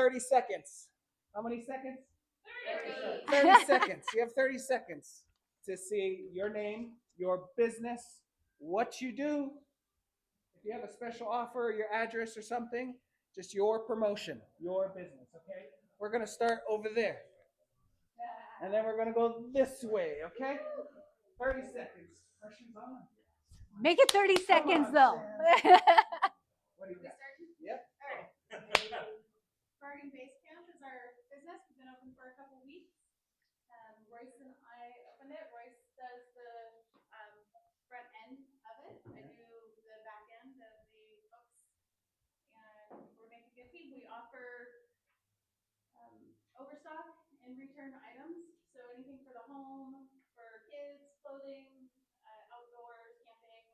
30 seconds. How many seconds? 30 seconds. You have 30 seconds to see your name, your business, what you do. If you have a special offer, your address or something, just your promotion, your business, okay? We're going to start over there. And then we're going to go this way, okay? 30 seconds. Pressure's on. Make it 30 seconds, though. What do you got? Yep. All right. Starting Basecamp is our business. We've been open for a couple weeks. Royce and I opened it. Royce does the front end of it. I do the back end of the books. And we're making a good team. We offer overstock and return items. So anything for the home, for kids, clothing, outdoors, camping.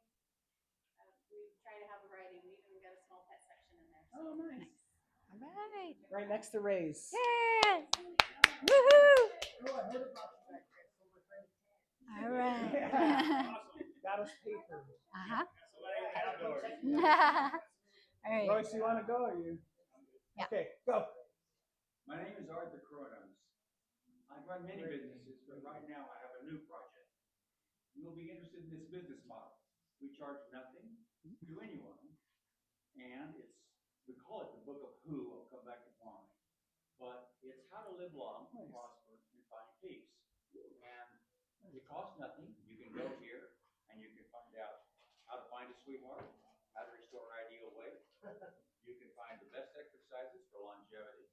We try to have a variety. We even got a small pet section in there. Oh, nice. All right. Right next to Ray's. Yeah. Woohoo. All right. Yeah. Got us paper. Uh-huh. All right. Royce, you want to go or you? Yeah. Okay, go. My name is Arthur Cronos. I run many businesses, but right now I have a new project. You will be interested in this business model. We charge nothing to anyone, and we call it the Book of Who. I'll come back to why. But it's how to live long, prosper, and find peace. And it costs nothing. You can go here and you can find out how to find a sweetheart, how to restore ideal weight. You can find the best exercises for longevity,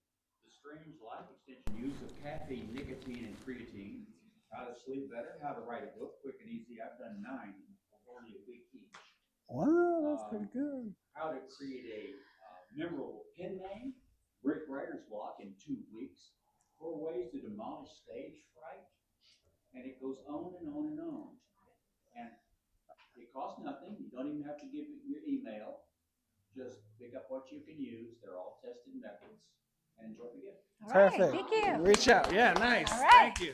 the strange life extension use of caffeine, nicotine, and creatine, how to sleep better, how to write a book quick and easy. I've done 9, only a week each. Wow, that's pretty good. How to create a memorable pen name, brick writer's block in 2 weeks, 4 ways to demolish stage fright, and it goes on and on and on. And it costs nothing. You don't even have to give your email. Just pick up what you can use. They're all tested methods. And enjoy the gift. Perfect. Thank you. Reach out. Yeah, nice. All right. Thank you.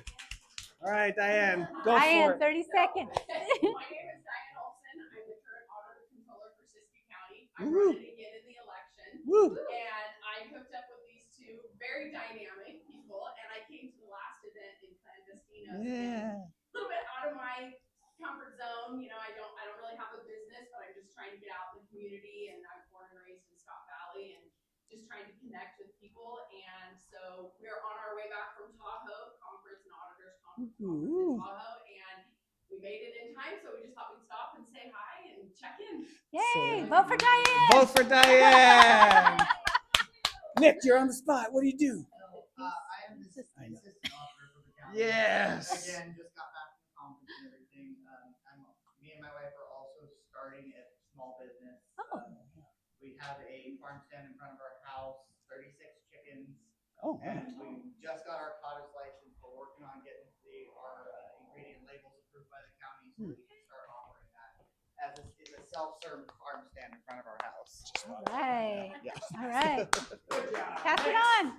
All right, Diane, go Diane, for it. 30 seconds. My name is Diane Olson. I'm the current auditor controller for Siskiyou County. I'm Woo. running again in the election. Woo. And I hooked up with these two very dynamic people, and I came to the last event in Clandestino. Yeah. A little bit out of my comfort zone. You know, I don't really have a business, but I'm just trying to get out in the community, and I was born and raised in Scott Valley, and just trying to connect with people. And so we're on our way back from Tahoe, conference and auditors conference in Tahoe, and we made it in time, so we just thought we'd stop and say hi and check in. Yay. Vote for Diane. Vote for Diane. Nick, you're on the spot. What do you do? I am the assistant auditor for the county. Yes. Again, just got back from the conference and everything. Me and my wife are also starting a small business. We have a farm stand in front of our house, 36 chickens. Oh, and we just got our cottage license. We're working on getting our ingredient labels approved by the county so we can start offering that as it's a self-serve farm stand in front of our house. All right. Yeah. All right. Pass it on.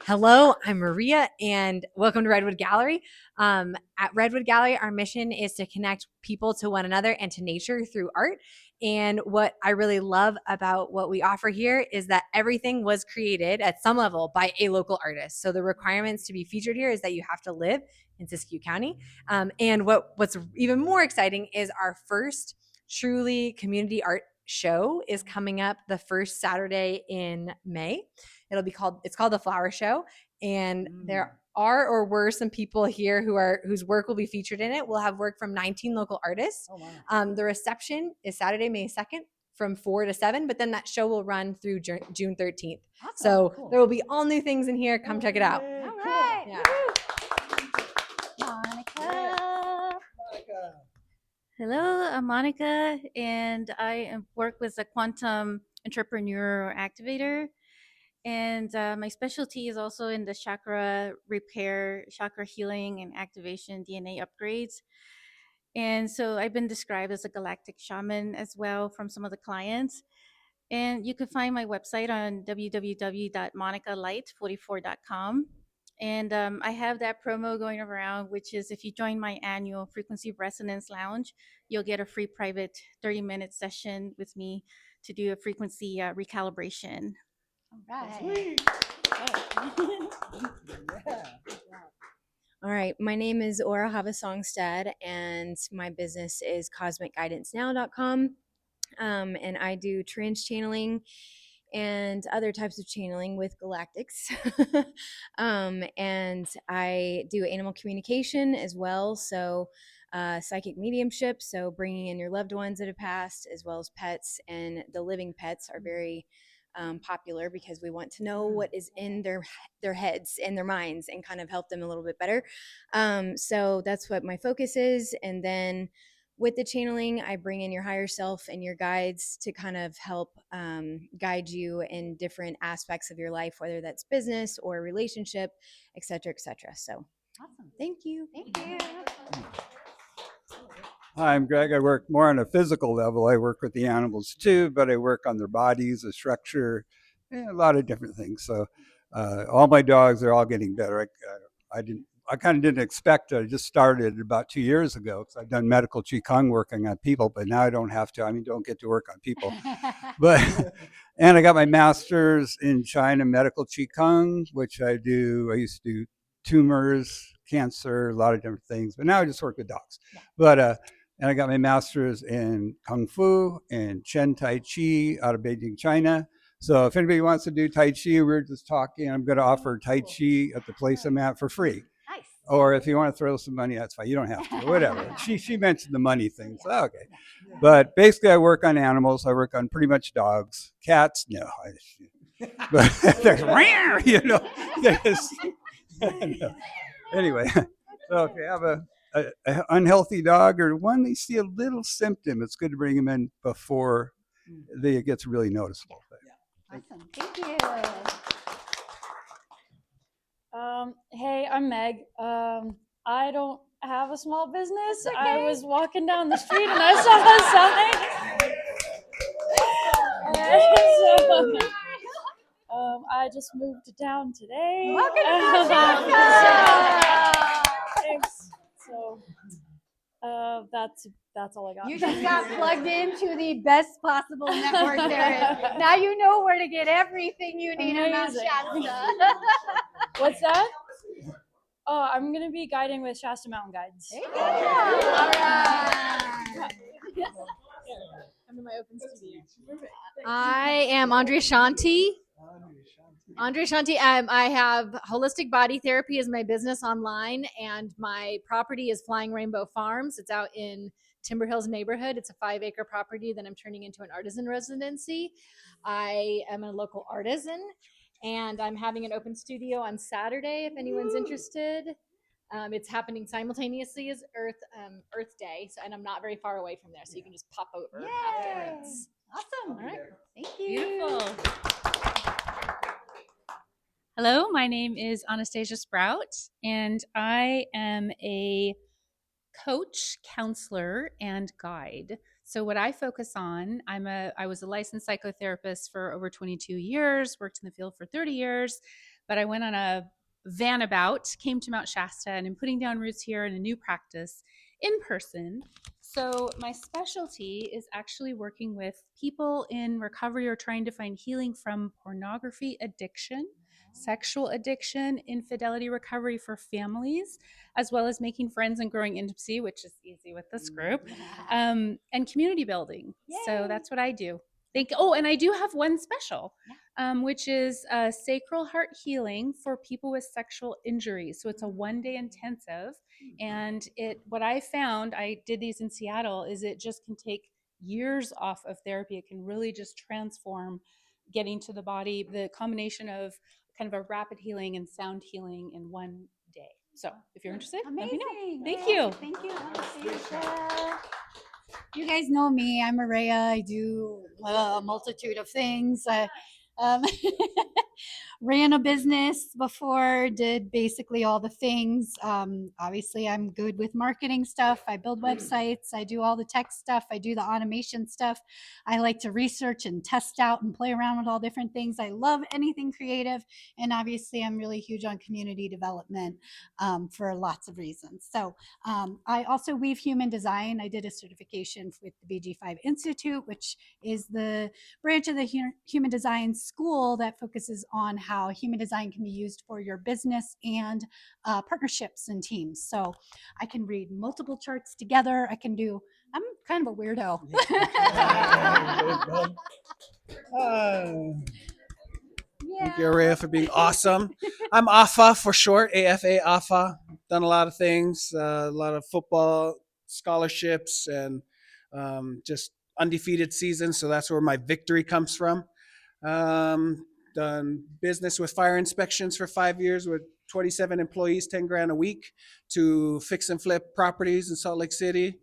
Hello, I'm Maria, and welcome to Redwood Gallery. At Redwood Gallery, our mission is to connect people to one another and to nature through art. And what I really love about what we offer here is that everything was created at some level by a local artist. So the requirements to be featured here is that you have to live in Siskiyou County. And what's even more exciting is our first truly community art show is coming up the first Saturday in May. It's called the Flower Show, and there are or were some people here whose work will be featured in it. We'll have work from 19 local artists. Oh, wow. The reception is Saturday, May 2nd from 4 to 7, but then that show will run through June 13th. Awesome. So Cool. there will be all new things in here. Come check it out. Yay, All cool. right. Yeah. Monica. Monica. Hello, I'm Monica, and I work with a quantum entrepreneur or activator. And my specialty is also in the chakra repair, chakra healing, and activation DNA upgrades. And so I've been described as a galactic shaman as well from some of the clients. And you can find my website on www.monicalight44.com. And I have that promo going around, which is if you join my annual Frequency Resonance Lounge, you'll get a free private 30-minute session with me to do a frequency recalibration. Right. Sweet. Yeah. All right, my name is Aura Havasongstad, and my business is cosmicguidancenow.com. And I do trance channeling and other types of channeling with galactics. And I do animal communication as well. So, psychic mediumship, so bringing in your loved ones that have passed, as well as pets. And the living pets are very popular because we want to know what is in their heads and their minds and kind of help them a little bit better. So that's what my focus is. And then with the channeling, I bring in your higher self and your guides to kind of help guide you in different aspects of your life, whether that's business or relationship, et cetera, et cetera. So Awesome. thank you. Thank you. Hi, I'm Greg. I work more on a physical level. I work with the animals too, but I work on their bodies, the structure, and a lot of different things. So all my dogs are all getting better. I kind of didn't expect it. I just started about 2 years ago because I've done medical Qigong working on people, but now I don't have to. I mean, don't get to work on people. But and I got my master's in China medical Qigong, which I do. I used to do tumors, cancer, a lot of different things, but now I just work with dogs. But and I got my master's in Kung Fu and Chen Tai Chi out of Beijing, China. So if anybody wants to do Tai Chi, we were just talking. I'm going to offer Tai Chi at the place I'm at for free. Nice. Or if you want to throw some money, that's fine. You don't have to. Whatever. She mentioned the money thing. So okay. But basically, I work on animals. I work on pretty much dogs. Cats, no. But they're rare, you know. No. Anyway, so if you have a unhealthy dog or one they see a little symptom, it's good to bring them in before it gets really noticeable. Awesome. Thank you. Hey, I'm Meg. I don't have a small business. That's I okay. was walking down the street and I saw a sign. I just moved to town today. Welcome to Shasta. Thanks. So, that's all I got. You just got plugged into the best possible network there is. Now you know where to get everything you need in Mount Amazing. Shasta. What's that? Oh, I'm gonna be guiding with Shasta Mountain Guides. There you go. All right. I'm in my open studio. I am Andrea Shanti. I have Holistic Body Therapy as my business online, and my property is Flying Rainbow Farms. It's out in Timber Hills neighborhood. It's a 5-acre property that I'm turning into an artisan residency. I am a local artisan, and I'm having an open studio on Saturday if anyone's interested. It's happening simultaneously as Earth Day, and I'm not very far away from there, so you can just pop over afterwards. Awesome. All right. Thank you. Beautiful. Hello, my name is Anastasia Sprout, and I am a coach, counselor, and guide. So what I focus on, I was a licensed psychotherapist for over 22 years, worked in the field for 30 years, but I went on a vanabout, came to Mount Shasta, and I'm putting down roots here in a new practice in person. So my specialty is actually working with people in recovery or trying to find healing from pornography addiction, sexual addiction, infidelity recovery for families, as well as making friends and growing intimacy, which is easy with this group, and community building. So that's what I do. And I do have one special, which is sacral heart healing for people with sexual injuries. So it's a 1-day intensive. And what I found, I did these in Seattle, is it just can take years off of therapy. It can really just transform getting to the body, the combination of kind of a rapid healing and sound healing in 1 day. So if you're interested, let me know. Thank you. Thank you, Anastasia. You guys know me. I'm Maria. I do a multitude of things. ran a business before, did basically all the things. Obviously, I'm good with marketing stuff. I build websites. I do all the tech stuff. I do the automation stuff. I like to research and test out and play around with all different things. I love anything creative. And obviously, I'm really huge on community development for lots of reasons. So I also weave human design. I did a certification with the BG5 Institute, which is the branch of the human design school that focuses on how human design can be used for your business and partnerships and teams. So I can read multiple charts together. I'm kind of a weirdo. Thank you, Araya, for being awesome. I'm AFA for short, AFA, AFA. Done a lot of things, a lot of football scholarships, and just undefeated seasons. So that's where my victory comes from. Done business with fire inspections for 5 years with 27 employees, 10 grand a week to fix and flip properties in Salt Lake City.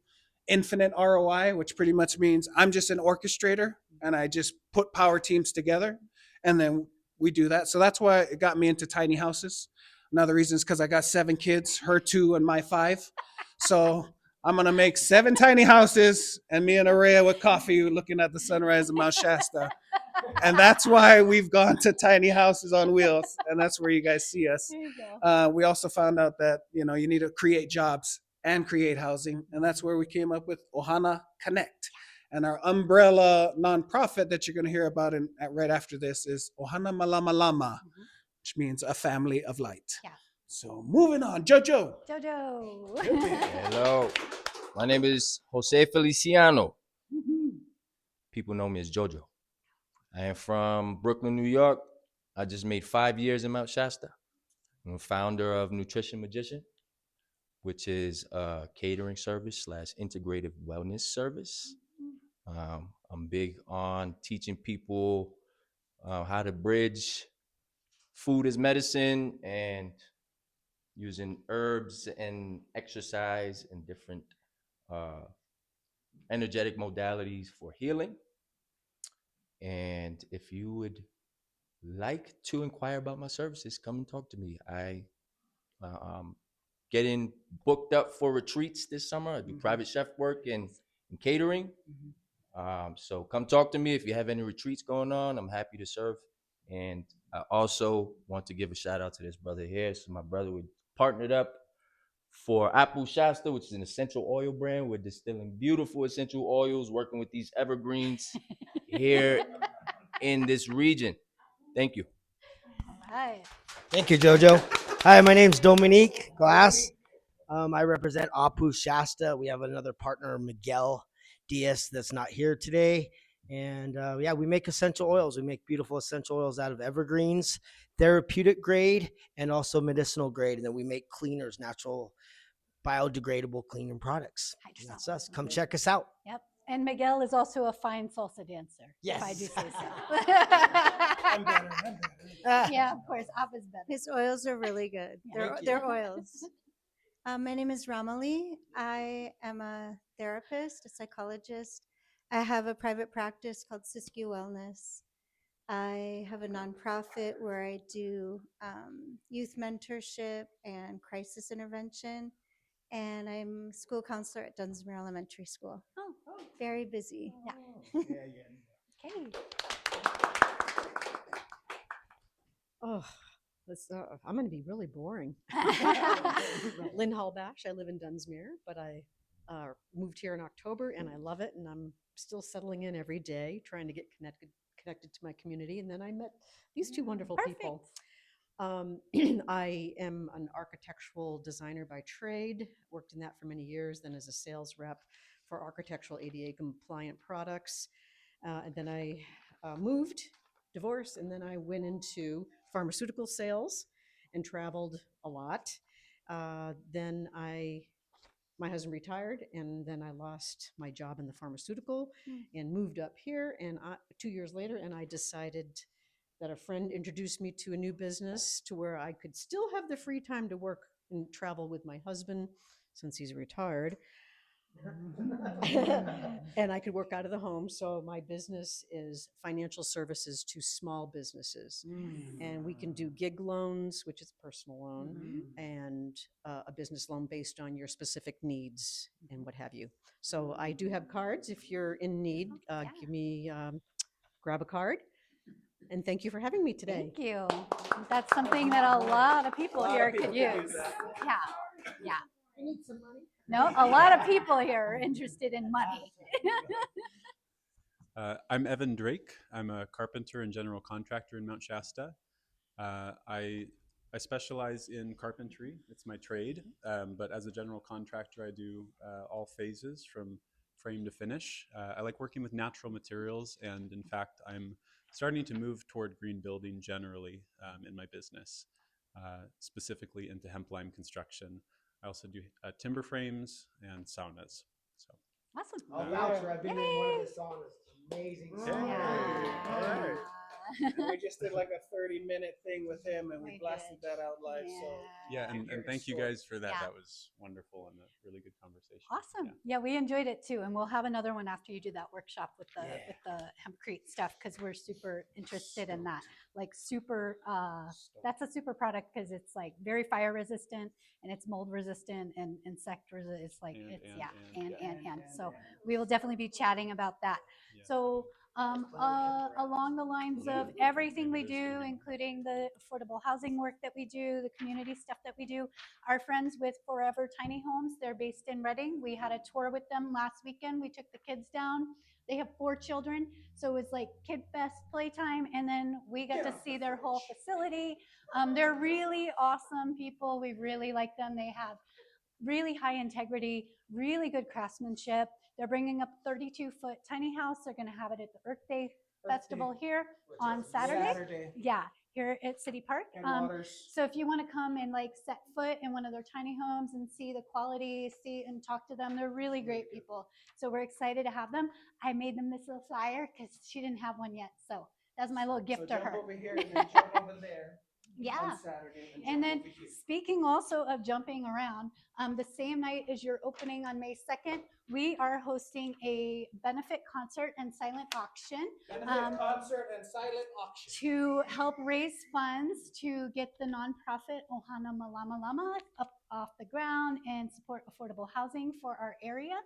Infinite ROI, which pretty much means I'm just an orchestrator and I just put power teams together and then we do that. So that's why it got me into tiny houses. Another reason is because I got 7 kids, her 2 and my 5. So I'm gonna make 7 tiny houses and me and Araya with coffee looking at the sunrise of Mount Shasta. And that's why we've gone to tiny houses on wheels, and that's where you guys see us. There you go. We also found out that you need to create jobs and create housing, and that's where we came up with Ohana Connect. And our umbrella nonprofit that you're going to hear about right after this is Ohana Malamalama, which means a family of light. Yeah. So moving on, Jojo. Jojo. Hello, my name is Jose Feliciano. People know me as Jojo. I am from Brooklyn, New York. I just made 5 years in Mount Shasta. I'm a founder of Nutrition Magician, which is a catering service / integrative wellness service. I'm big on teaching people how to bridge food as medicine and using herbs and exercise and different energetic modalities for healing. And if you would like to inquire about my services, come and talk to me. I getting booked up for retreats this summer. I do private chef work and catering. So come talk to me if you have any retreats going on. I'm happy to serve. And I also want to give a shout out to this brother here. So my brother, we partnered up for Apple Shasta, which is an essential oil brand. We're distilling beautiful essential oils, working with these evergreens here in this region. Thank you. Hi. Thank you, Jojo. Hi, my name's Dominique Glass. I represent Apu Shasta. We have another partner, Miguel Diaz, that's not here today. And yeah, we make essential oils. We make beautiful essential oils out of evergreens, therapeutic grade, and also medicinal grade. And then we make cleaners, natural, biodegradable cleaning products. That's us. Come check us out. Yep. And Miguel is also a fine salsa dancer. Yes. If I do say I'm better. so. Yeah, of course. Appa's better. His oils are really good. They're oils. My name is Ramali. I am a therapist, a psychologist. I have a private practice called Siskiyou Wellness. I have a nonprofit where I do youth mentorship and crisis intervention. And I'm a school counselor at Dunsmere Elementary School. Oh, very busy. Yeah. Okay. Oh, I'm going to be really boring. Lynn Hallbash. I live in Dunsmere, but I moved here in October and I love it. And I'm still settling in every day, trying to get connected to my community. And then I met these two wonderful people. I am an architectural designer by trade, worked in that for many years, then as a sales rep for architectural ADA compliant products. And then I moved, divorced, and then I went into pharmaceutical sales and traveled a lot. Then my husband retired, and then I lost my job in the pharmaceutical and moved up here. And 2 years later, and I decided that a friend introduced me to a new business to where I could still have the free time to work and travel with my husband since he's retired. And I could work out of the home. So my business is financial services to small businesses. And we can do gig loans, which is a personal loan, and a business loan based on your specific needs and what have you. So I do have cards. If you're in need, give me, grab a card. And thank you for having me today. Thank you. That's something that a lot of people here could use. Yeah, yeah. You need some money? No, a lot of people here are interested in money. I'm Evan Drake. I'm a carpenter and general contractor in Mount Shasta. I specialize in carpentry. It's my trade. But as a general contractor, I do all phases from frame to finish. I like working with natural materials, and in fact, I'm starting to move toward green building generally in my business, specifically into hemp lime construction. I also do timber frames and saunas. So awesome. I'll vouch for I've been in one of the saunas. Amazing sauna. Yeah. All right. And we just did like a 30-minute thing with him, and we blasted that out live. So yeah, and thank you guys for that. Yeah. That was wonderful and a really good conversation. Awesome. Yeah, we enjoyed it too, and we'll have another one after you do that workshop with the hempcrete stuff, because we're super interested in that. Like super, that's a super product because it's like very fire resistant and it's mold resistant and insect resistant. It's like and. So we will definitely be chatting about that. Yeah. So. Along the lines of everything we do, including the affordable housing work that we do, the community stuff that we do, our friends with Forever Tiny Homes, they're based in Reading. We had a tour with them last weekend. We took the kids down. They have 4 children, so it was like Kid Fest playtime, and then we got to see their whole facility. They're really awesome people. We really like them. They have really high integrity, really good craftsmanship. They're bringing up 32-foot tiny house. They're going to have it at the Earth Day Festival here on Saturday. Yeah, here at City Park. So if you want to come and like set foot in one of their tiny homes and see the quality, see and talk to them, they're really great people. So we're excited to have them. I made them this little flyer because she didn't have one yet. So that's my little gift to her. Jump over here and then jump over there. Yeah. On Saturday. And then speaking also of jumping around, the same night as your opening on May 2nd, we are hosting a benefit concert and silent auction. Benefit concert and silent auction. To help raise funds to get the nonprofit Ohana Malamalama up off the ground and support affordable housing for our area.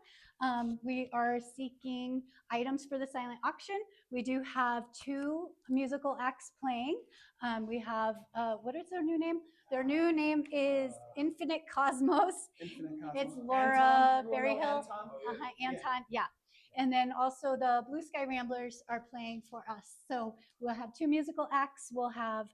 We are seeking items for the silent auction. We do have 2 musical acts playing. We have, what is their new name? Their new name is Infinite Cosmos. It's Laura Berryhill. Anton, yeah. And then also the Blue Sky Ramblers are playing for us. So we'll have 2 musical acts. We'll have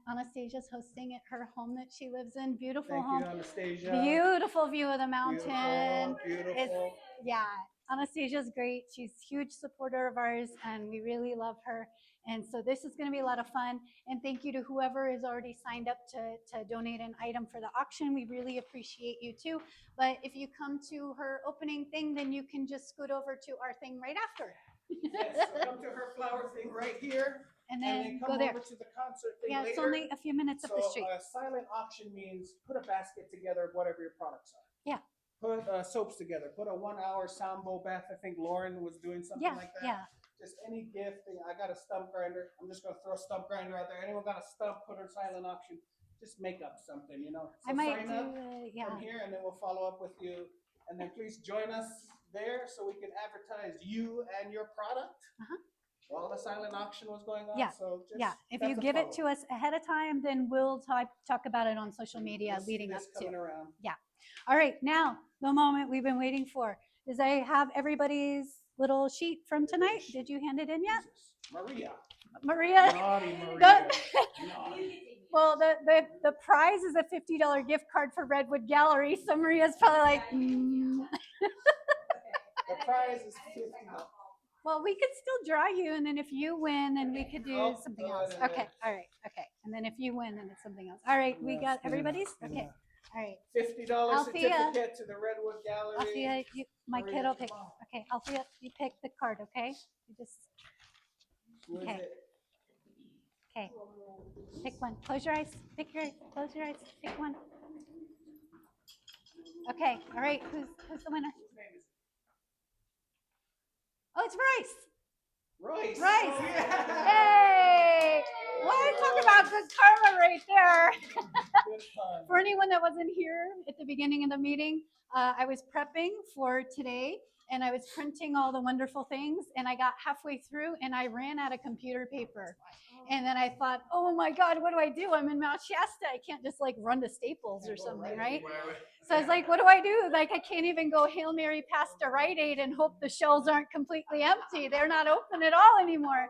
Anastasia's hosting at her home that she lives in. Beautiful home. Thank you, Anastasia. Beautiful view of the mountain. Beautiful. Yeah, Anastasia's great. She's a huge supporter of ours, and we really love her. And so this is going to be a lot of fun. And thank you to whoever has already signed up to donate an item for the auction. We really appreciate you too. But if you come to her opening thing, then you can just scoot over to our thing right after. Yes, so come to her flower thing right here. And then come go there. over to the concert thing Yeah, later. it's only a few minutes up the street. So silent auction means put a basket together of whatever your products are. Yeah. Put soaps together. Put a 1-hour sound bowl bath. I think Lauren was doing something like that. Yeah. Just any gift thing. I got a stump grinder. I'm just going to throw a stump grinder out there. Anyone got a stump, put her silent auction. Just make up something, you know. So I might sign up do from here, and then we'll follow up with you. And then please join us there so we can advertise you and your product while the silent auction was going on. Yeah. So just, If you give it to us ahead of time, then we'll talk about it on social media leading up to. Around. Yeah. All right. Now, the moment we've been waiting for is I have everybody's little sheet from tonight. Did you hand it in yet? Maria. Naughty Maria. Well, the prize is a $50 gift card for Redwood Gallery. So Maria's probably like, The prize is $50. Well, we could still draw you, and then if you win, then we could do something else. Okay, all right, okay. And then if you win, then it's something else. All right, we got everybody's? Okay, all right. $50 certificate to the Redwood Gallery. Althea, my kid will pick. Okay, Althea, you pick the card, okay? You just, okay. Okay, pick one. Close your eyes, pick your eyes, close your eyes, pick one. Okay, all right, who's the winner? Oh, it's rice. Rice. Rice. Oh, yeah. Hey! Well, talk about good karma right there. Good fun. For anyone that wasn't here at the beginning of the meeting, I was prepping for today and I was printing all the wonderful things and I got halfway through and I ran out of computer paper. And then I thought, oh my God, what do I do? I'm in Mount Shasta. I can't just like run to Staples or something, right? So I was like, what do I do? Like, I can't even go Hail Mary past a Rite Aid and hope the shelves aren't completely empty. They're not open at all anymore.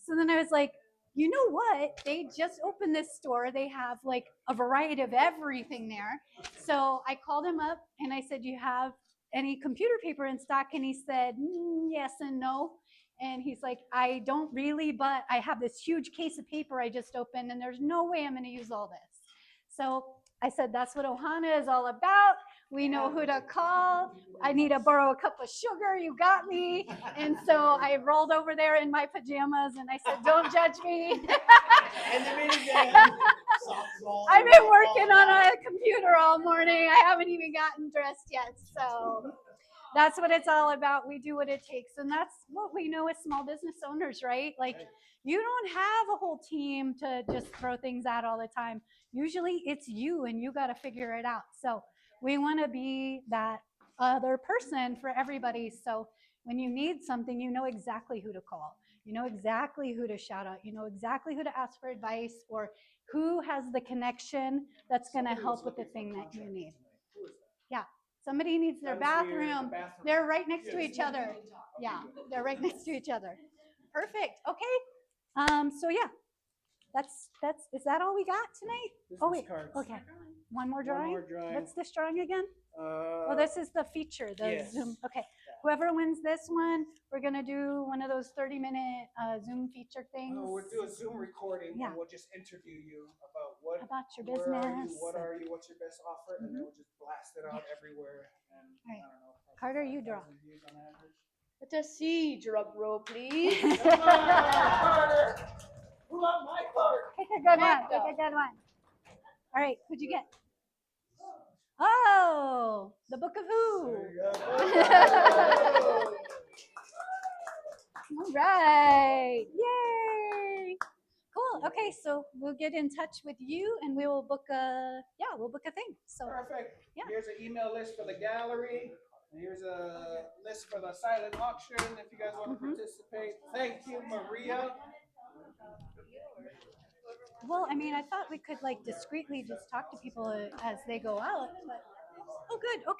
So then I was like, you know what? They just opened this store. They have like a variety of everything there. So I called him up and I said, do you have any computer paper in stock? And he said, yes and no. And he's like, I don't really, but I have this huge case of paper I just opened and there's no way I'm going to use all this. So I said, that's what Ohana is all about. We know who to call. I need to borrow a cup of sugar. You got me. And so I rolled over there in my pajamas and I said, don't judge me. I've been working on a computer all morning. I haven't even gotten dressed yet. So that's what it's all about. We do what it takes. And that's what we know as small business owners, right? Like, you don't have a whole team to just throw things out all the time. Usually it's you and you got to figure it out. So we want to be that other person for everybody. So when you need something, you know exactly who to call. You know exactly who to shout out. You know exactly who to ask for advice or who has the connection that's going to help with the thing that you need. Yeah. Somebody needs their bathroom. They're right next to each other. Yeah, they're right next to each other. Perfect. Okay. So yeah, that's is that all we got tonight? Oh wait. Okay. One more drawing. What's this drawing again? Well, this is the feature, the Zoom. Okay. Whoever wins this one, we're gonna do one of those 30-minute Zoom feature things. Oh, we'll do a Zoom recording and we'll just interview you about your where are you, business. what are you, what's your best offer, and then we'll just blast it out everywhere. And All right. I don't know. Carter, you draw. Let us see, drum roll, please. Come on, Carter. Pull out my card. Pick a good one. Pick a good one. All right. Who'd you get? Oh, the Book of Who. All right. Yay. Cool. Okay, so we'll get in touch with you and we will book a thing. So Perfect. Yeah. Here's an email list for the gallery. And here's a list for the silent auction if you guys want to participate. Thank you, Maria. Well, I mean, I thought we could like discreetly just talk to people as they go out, but oh good. Okay.